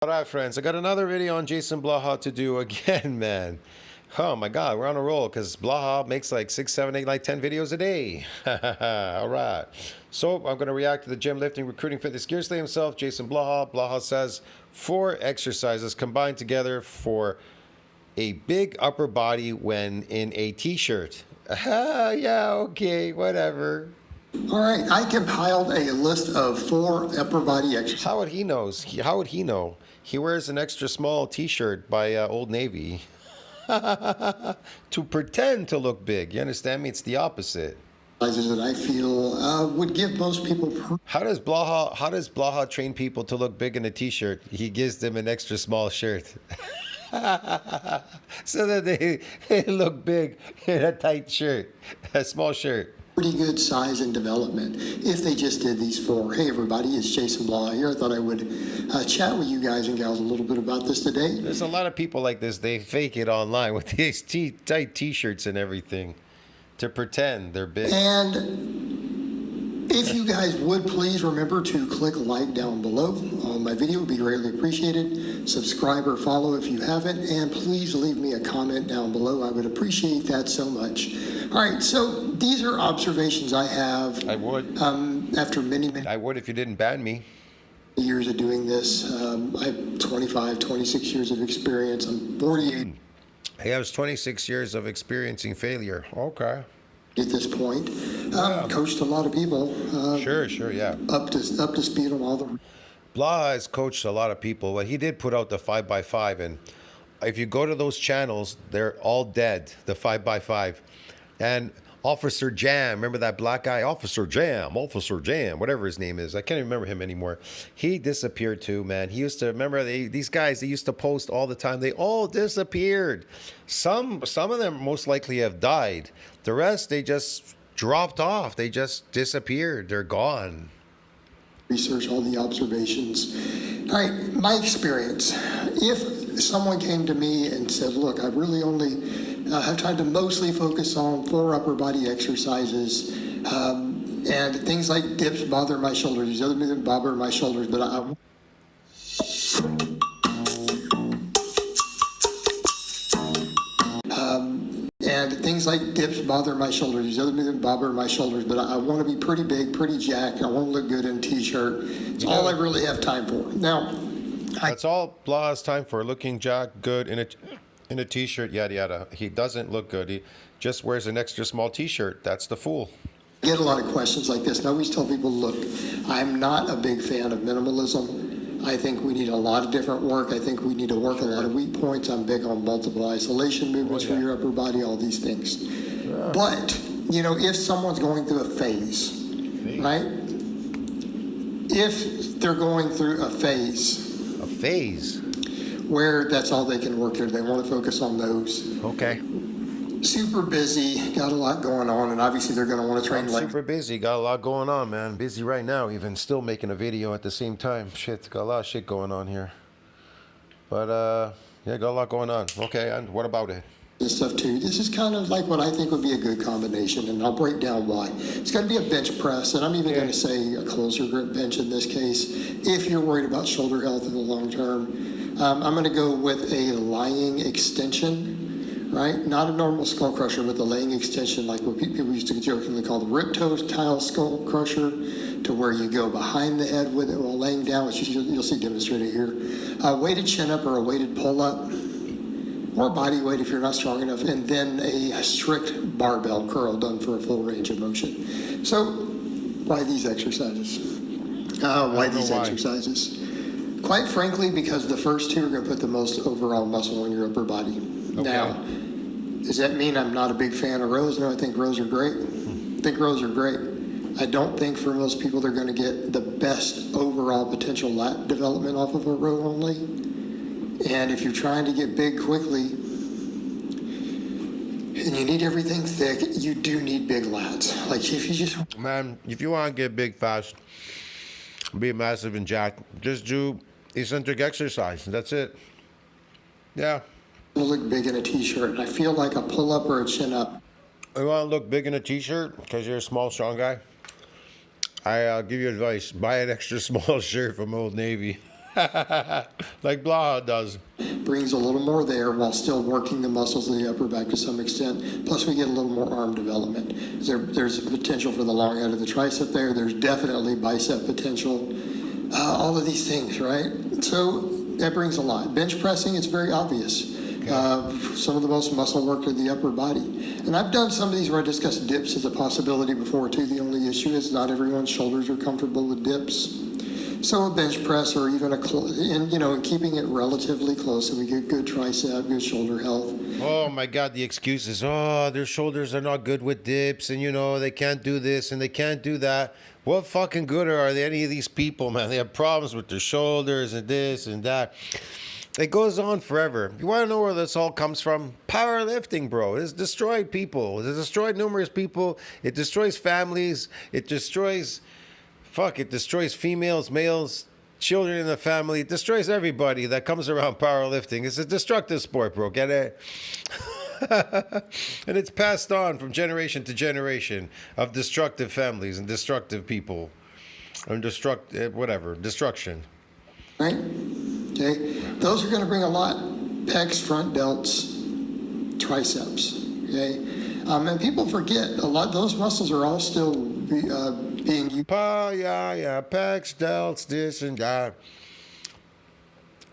All right, friends, I got another video on JasonBlaha to do again, man. Oh my God, we're on a roll because Blaha makes like 6, 7, 8, like 10 videos a day. All right. So I'm going to react to the gym, lifting, recruiting, fitness, gear slay himself, JasonBlaha. Blaha says 4 exercises combined together for a big upper body when in a t-shirt. Yeah, okay, whatever. All right, I compiled a list of 4 upper body exercises. How would he know? How would he know? He wears an extra small t-shirt by Old Navy to pretend to look big. You understand me? It's the opposite. That I feel would give most people. How does Blaha train people to look big in a t-shirt? He gives them an extra small shirt. So that they look big in a tight shirt, a small shirt. Pretty good size and development if they just did these 4. Hey everybody, it's JasonBlaha here. I thought I would chat with you guys and gals a little bit about this today. There's a lot of people like this. They fake it online with these tight t-shirts and everything to pretend they're big. And if you guys would please remember to click like down below on my video, would be greatly appreciated. Subscribe or follow if you haven't, and please leave me a comment down below. I would appreciate that so much. All right, so these are observations I have. I would. After many I would if you didn't ban me. Years of doing this. I have 25, 26 years of experience. I'm 48. He has 26 years of experiencing failure. Okay. At this point, coached a lot of people. Sure, yeah. Up to speed on all the. Blaha has coached a lot of people. Well, he did put out the 5x5, and if you go to those channels, they're all dead. The 5x5, and Officer Jam. Remember that black guy, Officer Jam, whatever his name is. I can't even remember him anymore. He disappeared too, man. He used to remember these guys. They used to post all the time. They all disappeared. Some of them most likely have died. The rest, they just dropped off. They just disappeared. They're gone. Research all the observations. All right, my experience. If someone came to me and said, "Look, I really only have tried to mostly focus on 4 upper body exercises, and things like dips bother my shoulders. These other movements bother my shoulders, but and things like dips bother my shoulders. These other movements bother my shoulders, but I want to be pretty big, pretty jacked. I want to look good in a t-shirt. It's all I really have time for. Now, that's all Blaha's time for, looking jacked, good in a t-shirt, yada yada. He doesn't look good. He just wears an extra small t-shirt. That's the fool. I get a lot of questions like this, and I always tell people, look, I'm not a big fan of minimalism. I think we need a lot of different work. I think we need to work a lot of weak points. I'm big on multiple isolation movements for your upper body, all these things. Yeah. But, you know, if someone's going through a phase, right? If they're going through a phase. A phase? Where that's all they can work here. They want to focus on those. Okay. Super busy, got a lot going on, and obviously they're going to want to train. Super busy, got a lot going on, man. Busy right now, even still making a video at the same time. Shit, got a lot of shit going on here. But yeah, got a lot going on. Okay, and what about it? This stuff too. This is kind of like what I think would be a good combination, and I'll break down why. It's going to be a bench press, and I'm even going to say a closer grip bench in this case. If you're worried about shoulder health in the long term, I'm going to go with a lying extension. Right? Not a normal skull crusher, but the laying extension, like what people used to jokingly call the riptoe style skull crusher, to where you go behind the head with it while laying down, which you'll see demonstrated here. A weighted chin up or a weighted pull up, or body weight if you're not strong enough, and then a strict barbell curl done for a full range of motion. So, why these exercises? Exercises? Quite frankly, because the first 2 are going to put the most overall muscle on your upper body. Okay. Now, does that mean I'm not a big fan of rows? No, I think rows are great. I think rows are great. I don't think for most people they're going to get the best overall potential lat development off of a row only. And if you're trying to get big quickly and you need everything thick, you do need big lats. Like if you just... Man, if you want to get big fast, be massive and jacked, just do eccentric exercise. That's it. Yeah. Look big in a t-shirt, and I feel like a pull-up or a chin-up. You want to look big in a t-shirt because you're a small, strong guy? I'll give you advice. Buy an extra small shirt from Old Navy. Like Blaha does. Brings a little more there while still working the muscles of the upper back to some extent. Plus, we get a little more arm development. There's a potential for the long head of the tricep there. There's definitely bicep potential. All of these things, right? So that brings a lot. Bench pressing, it's very obvious. Some of the most muscle work in the upper body. And I've done some of these where I discussed dips as a possibility before too. The only issue is not everyone's shoulders are comfortable with dips. So a bench press or even and keeping it relatively close so we get good tricep, good shoulder health. Oh my God, the excuses. Oh, their shoulders are not good with dips, and they can't do this and they can't do that. What fucking good are any of these people, man? They have problems with their shoulders and this and that. It goes on forever. You want to know where this all comes from? Powerlifting, bro. It's destroyed people. It's destroyed numerous people. It destroys families. It destroys females, males, children in the family. It destroys everybody that comes around powerlifting. It's a destructive sport, bro. Get it? And it's passed on from generation to generation of destructive families and destructive people. And destruction. Right? Okay? Those are going to bring a lot. Pecs, front delts, triceps. Okay? And people forget a lot. Those muscles are all still being used. Pecs, delts, this and that.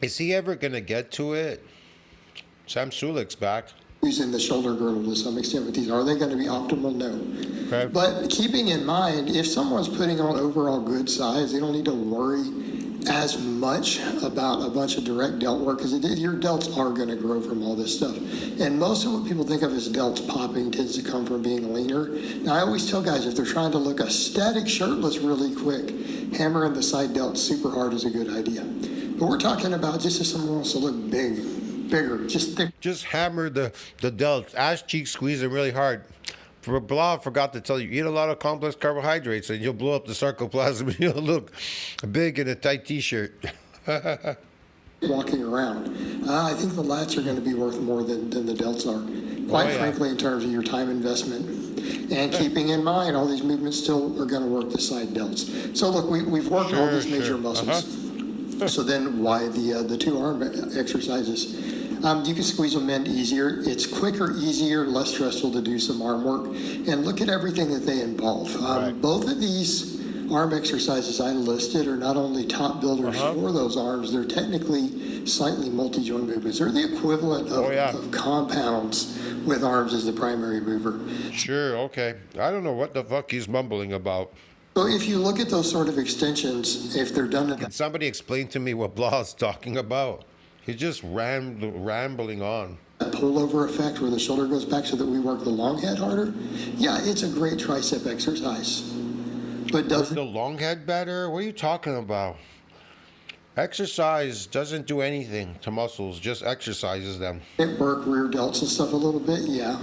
Is he ever going to get to it? Sam Sulik's back. Using the shoulder girdle to some extent with these. Are they going to be optimal? No. Okay. But keeping in mind, if someone's putting on overall good size, they don't need to worry as much about a bunch of direct delt work because your delts are going to grow from all this stuff. And most of what people think of as delts popping tends to come from being leaner. Now, I always tell guys if they're trying to look aesthetic shirtless really quick, hammering the side delts super hard is a good idea. But we're talking about just if someone wants to look bigger, just thick. Just hammer the delts. Ass cheek, squeeze them really hard. Blaha forgot to tell you, eat a lot of complex carbohydrates and you'll blow up the sarcoplasm and you'll look big in a tight t-shirt. Walking around. I think the lats are going to be worth more than the delts are. Quite frankly, in terms of your time investment. And keeping in mind, all these movements still are going to work the side delts. So look, we've worked all these major muscles. So then why the two arm exercises? You can squeeze them in easier. It's quicker, easier, less stressful to do some arm work. And look at everything that they involve. Both of these arm exercises I listed are not only top builders for those arms, they're technically slightly multi-joint movements. They're the equivalent of compounds with arms as the primary mover. Sure, okay. I don't know what the fuck he's mumbling about. So if you look at those sort of extensions, if they're done... Can somebody explain to me what Blaha's talking about? He's just rambling on. That pullover effect where the shoulder goes back so that we work the long head harder. Yeah, it's a great tricep exercise. But does the long head better? What are you talking about? Exercise doesn't do anything to muscles, just exercises them. It work rear delts and stuff a little bit? Yeah.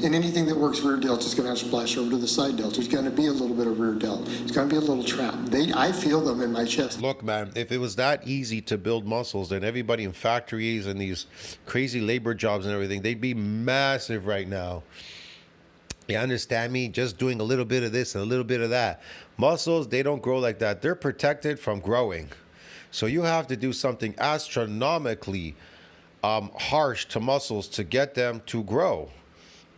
And anything that works rear delts is going to have to splash over to the side delts. There's going to be a little bit of rear delt. It's going to be a little trap. I feel them in my chest. Look, man, if it was that easy to build muscles, then everybody in factories and these crazy labor jobs and everything, they'd be massive right now. You understand me? Just doing a little bit of this and a little bit of that. Muscles, they don't grow like that. They're protected from growing. So you have to do something astronomically harsh to muscles to get them to grow.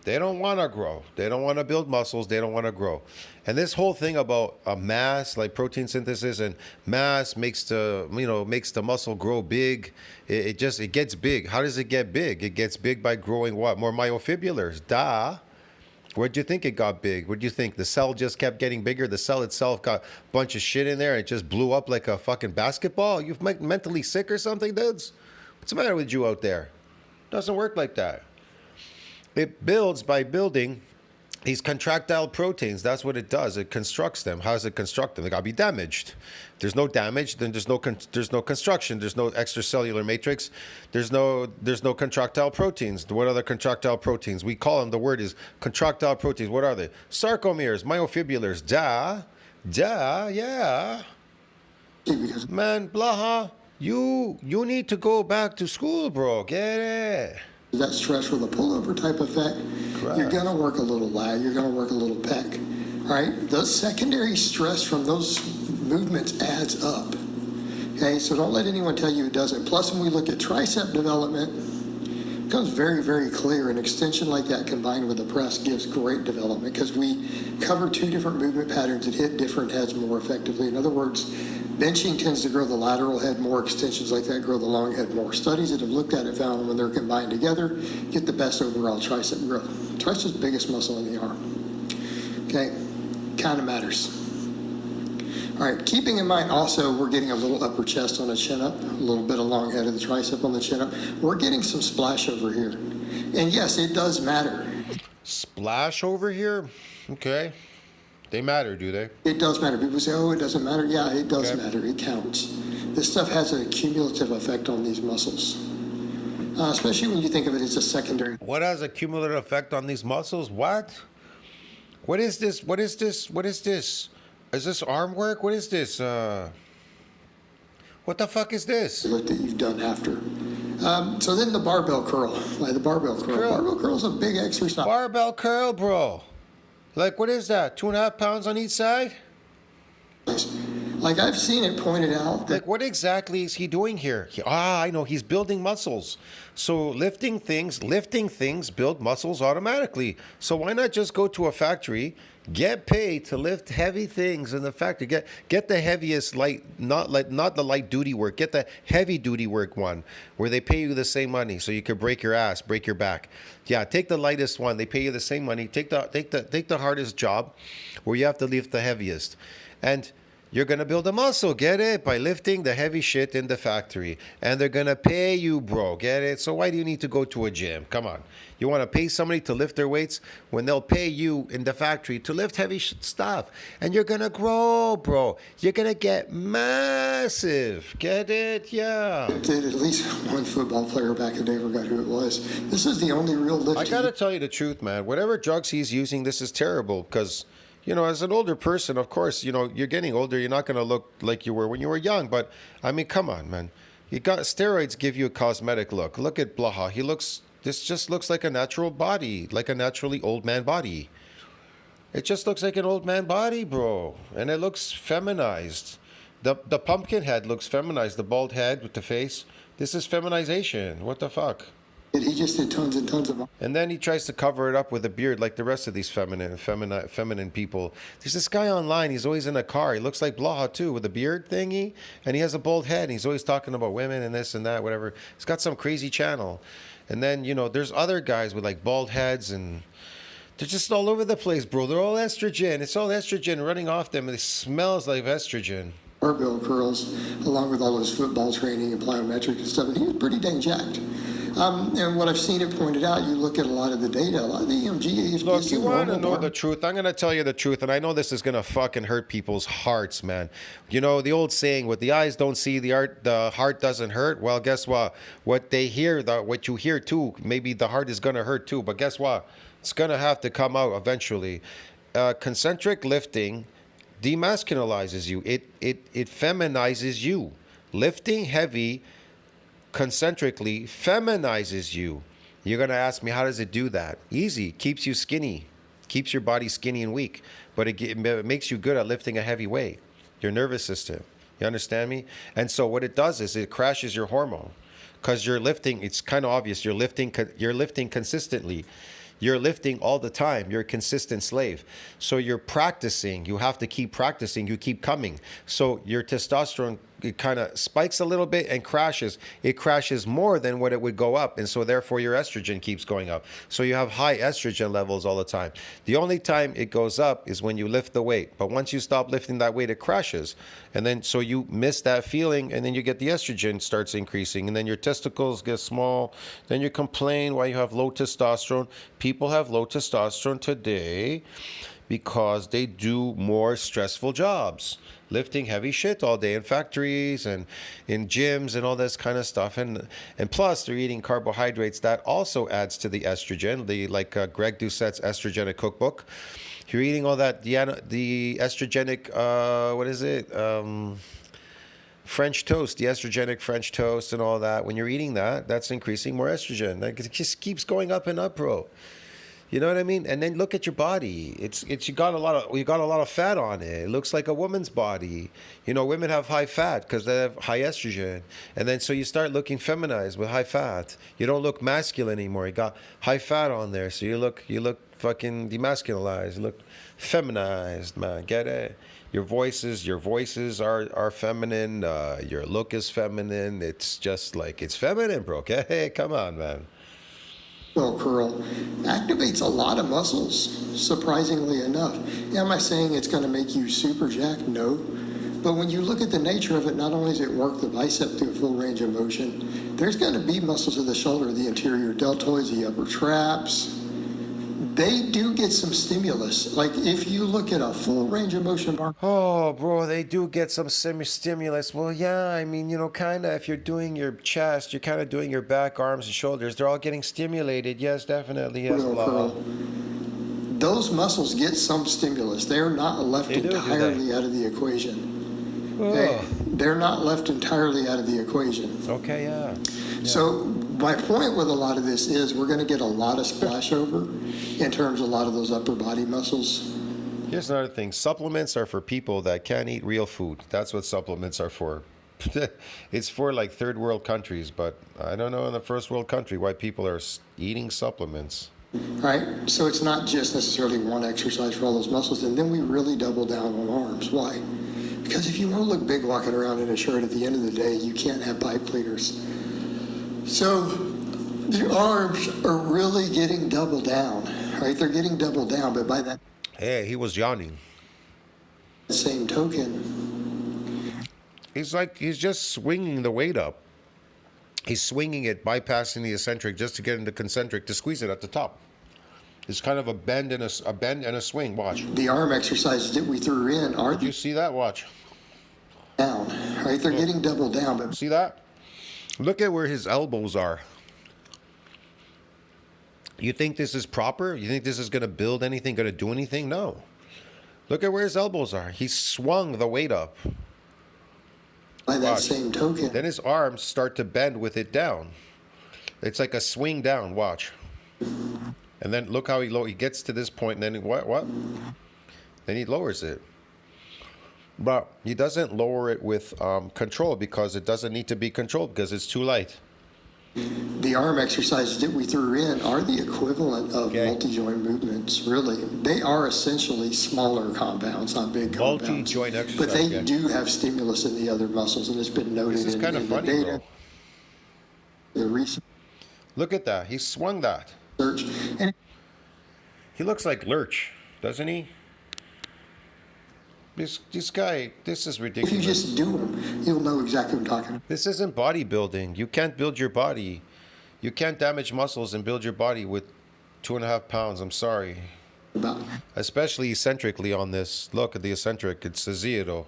They don't want to grow. They don't want to build muscles. They don't want to grow. And this whole thing about mass, like protein synthesis and mass makes the muscle grow big. It gets big. How does it get big? It gets big by growing what? More myofibrils. Duh. Where'd you think it got big? What'd you think? The cell just kept getting bigger? The cell itself got a bunch of shit in there and it just blew up like a fucking basketball? You mentally sick or something, dudes? What's the matter with you out there? Doesn't work like that. It builds by building these contractile proteins. That's what it does. It constructs them. How does it construct them? They got to be damaged. If there's no damage, then there's no construction. There's no extracellular matrix. There's no contractile proteins. What are the contractile proteins? We call them, the word is contractile proteins. What are they? Sarcomeres, myofibrils. Yeah. Man, Blaha, you need to go back to school, bro. Get it? That stress with a pullover type effect, correct. You're going to work a little lag, you're going to work a little pec, right? The secondary stress from those movements adds up. Okay, so don't let anyone tell you it doesn't. Plus, when we look at tricep development, it becomes very, very clear. An extension like that combined with a press gives great development because we cover two different movement patterns that hit different heads more effectively. In other words, benching tends to grow the lateral head more, extensions like that grow the long head more. Studies that have looked at it found when they're combined together, get the best overall tricep growth. Tricep's the biggest muscle in the arm. Okay, kind of matters. All right, keeping in mind also we're getting a little upper chest on a chin up, a little bit of long head of the tricep on the chin up. We're getting some splash over here. And yes, it does matter. Splash over here? Okay. They matter, do they? It does matter. People say, oh, it doesn't matter. Yeah, it does matter. It counts. This stuff has a cumulative effect on these muscles, especially when you think of it as a secondary. What has a cumulative effect on these muscles? What? What is this? What is this? What is this? Is this arm work? What is this? What the fuck is this? Look that you've done after. So then the barbell curl. The barbell curl. Barbell curl is a big exercise. Barbell curl, bro. Like, what is that? 2.5 pounds on each side? Like, I've seen it pointed out that... Like, what exactly is he doing here? I know. He's building muscles. So lifting things build muscles automatically. So why not just go to a factory, get paid to lift heavy things in the factory, get the heaviest not the light duty work, get the heavy duty work one where they pay you the same money so you could break your ass, break your back. Yeah, take the lightest one, they pay you the same money. Take the hardest job where you have to lift the heaviest. And you're going to build a muscle, get it? By lifting the heavy shit in the factory. And they're going to pay you, bro, get it? So why do you need to go to a gym? Come on. You want to pay somebody to lift their weights when they'll pay you in the factory to lift heavy stuff. And you're going to grow, bro. You're going to get massive. Get it? Yeah. Did at least one football player back in the day, I forgot who it was. This is the only real lift. I got to tell you the truth, man. Whatever drugs he's using, this is terrible because... You know, as an older person, of course, you know, you're getting older. You're not going to look like you were when you were young. But, I mean, come on, man. Steroids give you a cosmetic look. Look at Blaha. This just looks like a natural body, like a naturally old man body. It just looks like an old man body, bro. And it looks feminized. The pumpkin head looks feminized. The bald head with the face. This is feminization. What the fuck? He just did tons and tons of... And then he tries to cover it up with a beard like the rest of these feminine people. There's this guy online. He's always in a car. He looks like Blaha too with a beard thingy. And he has a bald head. And he's always talking about women and this and that, whatever. He's got some crazy channel. And then, you know, there's other guys with like bald heads and they're just all over the place, bro. They're all estrogen. It's all estrogen running off them. It smells like estrogen. Barbell curls, along with all his football training and plyometric and stuff. And he was pretty dang jacked. And what I've seen it pointed out, you look at a lot of the data, a lot of the EMG is... Look, you want to know the truth? I'm going to tell you the truth, and I know this is going to fucking hurt people's hearts, man. You know, the old saying, what the eyes don't see, the heart doesn't hurt. Well, guess what? What they hear, what you hear too, maybe the heart is going to hurt too, but guess what? It's going to have to come out eventually. Concentric lifting demasculinizes you. It feminizes you. Lifting heavy concentrically feminizes you. You're going to ask me, how does it do that? Easy. Keeps you skinny. Keeps your body skinny and weak. But it makes you good at lifting a heavy weight. Your nervous system. You understand me? And so what it does is it crashes your hormone. Because you're lifting, it's kind of obvious, you're lifting consistently. You're lifting all the time. You're a consistent slave. So you're practicing. You have to keep practicing. You keep coming. So your testosterone, it kind of spikes a little bit and crashes. It crashes more than what it would go up. And so therefore your estrogen keeps going up. So you have high estrogen levels all the time. The only time it goes up is when you lift the weight. But once you stop lifting that weight, it crashes. And then so you miss that feeling and then you get the estrogen starts increasing. And then your testicles get small. Then you complain why you have low testosterone. People have low testosterone today because they do more stressful jobs, lifting heavy shit all day in factories and in gyms and all this kind of stuff. And plus, they're eating carbohydrates. That also adds to the estrogen, like Greg Doucette's estrogenic cookbook. You're eating all that, the estrogenic, what is it? French toast, the estrogenic French toast and all that. When you're eating that, that's increasing more estrogen. Like, it just keeps going up and up, bro. You know what I mean? And then look at your body. It's you got a lot of fat on it. It looks like a woman's body. You know, women have high fat because they have high estrogen. And then so you start looking feminized with high fat. You don't look masculine anymore. You got high fat on there, so you look fucking demasculinized. You look feminized, man. Get it? Your voices are feminine. Your look is feminine. It's just like it's feminine, bro. Okay, hey, come on, man. Curl activates a lot of muscles, surprisingly enough. Am I saying it's going to make you super jacked? No. But when you look at the nature of it, not only does it work the bicep through a full range of motion, there's going to be muscles of the shoulder, the anterior deltoids, the upper traps. They do get some stimulus. Like if you look at a full range of motion bar. Oh, bro, they do get some stimulus. Well, yeah, I mean, you know, kind of if you're doing your chest, you're kind of doing your back, arms, and shoulders. They're all getting stimulated. Yes, definitely. Yes, Blaha. Those muscles get some stimulus. They're not left entirely out of the equation. Oh. They're not left entirely out of the equation. Okay, yeah. So my point with a lot of this is we're going to get a lot of splash over in terms of a lot of those upper body muscles. Here's another thing. Supplements are for people that can't eat real food. That's what supplements are for. It's for like third world countries, but I don't know in the first world country why people are eating supplements. Right? So it's not just necessarily one exercise for all those muscles. And then we really double down on arms. Why? Because if you want to look big walking around in a shirt, at the end of the day, you can't have pipe cleaners. So the arms are really getting doubled down, right? They're getting doubled down, but by that He was yawning. same token, He's just swinging the weight up. He's swinging it, bypassing the eccentric just to get into concentric to squeeze it at the top. It's kind of a bend and a swing. Watch. the arm exercises that we threw in are You see that? Watch. down, right? They're getting doubled down, but See that? Look at where his elbows are. You think this is proper? You think this is going to build anything, going to do anything? No. Look at where his elbows are. He swung the weight up. by that Watch. same token, Then his arms start to bend with it down. It's like a swing down. Watch. And then look how he gets to this point, and then what? Then he lowers it. But he doesn't lower it with control because it doesn't need to be controlled because it's too light. the arm exercises that we threw in are the equivalent of Okay. multi-joint movements, really. They are essentially smaller compounds, not big compounds. Multi-joint exercise. But they okay. do have stimulus in the other muscles, and it's been noted This is in, kind of in the funny, data. bro. The research, Look at that. He swung that. and He looks like Lurch, doesn't he? This guy, this is if you ridiculous. just do them, you'll know exactly what I'm talking This isn't bodybuilding. You can't build your body. You can't damage muscles and build your body with 2.5 pounds. I'm sorry. about. Especially eccentrically on this. Look at the eccentric. It's a zero.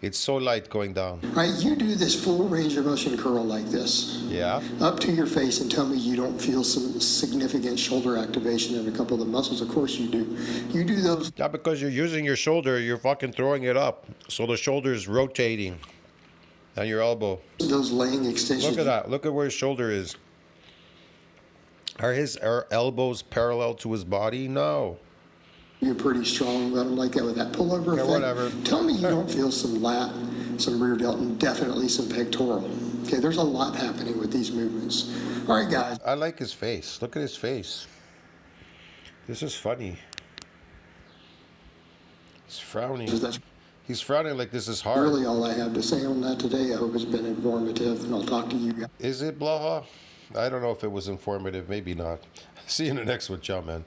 It's so light going down. Right, you do this full range of motion curl like this, Yeah. up to your face, and tell me you don't feel some significant shoulder activation in a couple of the muscles. Of course you do. You do those Not because you're using your shoulder, you're fucking throwing it up. So the shoulder's rotating on your elbow. laying extensions. Look at that. Look at where his shoulder is. Are elbows parallel to his body? No. You're pretty strong about them like that with that pullover Okay, effect. whatever. Tell me you don't feel some lat, some rear delt, and definitely some pectoral. Okay, there's a lot happening with these movements. All right, guys. I like his face. Look at his face. This is funny. He's frowning. That's He's frowning like this is hard. really all I have to say on that today. I hope it's been informative, and I'll talk to you guys. Is it, Blaha? I don't know if it was informative. Maybe not. See you in the next one. Ciao, man.